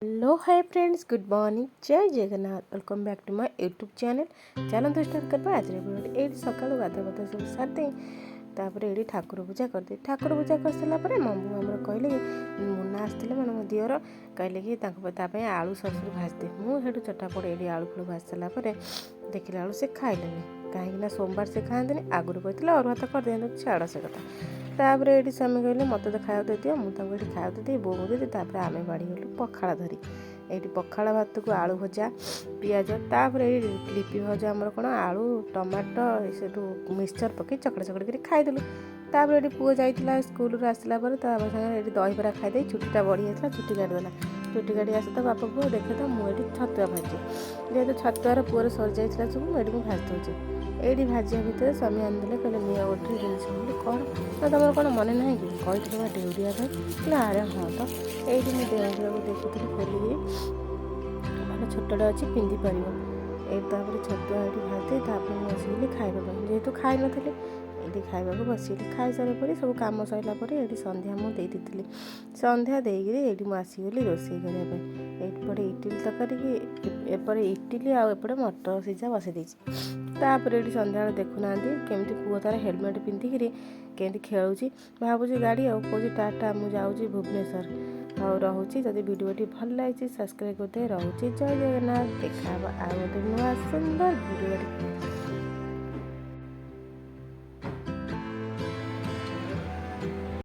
Hello hi friends, good morning, जय Jagannath. Welcome back to my YouTube channel. चलते start करवा आज भिडियो। ये सका गाधा सब सारिदे ये ठाकुर पूजा करदे। ठाकुर पूजा कर सारापर मम्मी आमर कहले कि मुना आसते मैंने मो दिवर कहले कि आलू सरसर भाजदे। मुझे चटापट ये आलू फूल भाज सारापर देखला बेलू से खाइलेनि कहीं सोमवार से खाते आगुरी कहते अरुआ तो कर दिखाते छाड़ से कथा। तापर ये स्वामी कहले मत तो खाया दे मुझे खाया दे बोऊ को देती। आम बाड़ी गलु पखाड़ धरी ये पखाड़ भात को आलू भजा पिज तापर लिपि भजा आमर कौन आलू टमाटो से मिक्सचर पकई चकड़ा चकड़ी खाईदेलु। तापर ये पुओ जाइला स्कूल आसला सागे दहीबरा खाईदे छुट्टा बढ़ी जाता छुट्टी काटिदेला। छुट्टी काटी आस तो बापा पुओ देखे तो मुझे छतुआ भाजी जेहतु छतुआर पुअर सरी जाइला सब मुझे भाजी दूचे। ये भाजिया भितर स्वामी आनिदेले कहले निआ गोटे जिन कौन ना तुम कौन मन ना कि कही डेउरिया ना अरे हाँ तो ये डेउरिया को देखुली खोलिकी भले छोटे अच्छी पिंधि पार ये छतुआ ये भाजदे बसगली खाइबा जेहेतु खाई नी ये खाइबा बसगली खाई सारे सब कम सरला ये संध्या मुझे संध्या देकर ये आसगली रोषे करने एपटे इटिली तरकारी एपटे इटिली आउपटे मटर सीझा बसई देती। तापर ये सन्ध्या देखुना केमती पुओ तार हेलमेट पिंधिकी केमती खेलुची भावुची गाड़ी आ कौच टाटा मुझे जाऊँगी भुवनेश्वर और रोचे। जदि भिडियोटी भल लगी सब्सक्राइब करते रोचे। जय जगन्नाथ। देखा आ गोटे नुआ सुंदर भिडियो।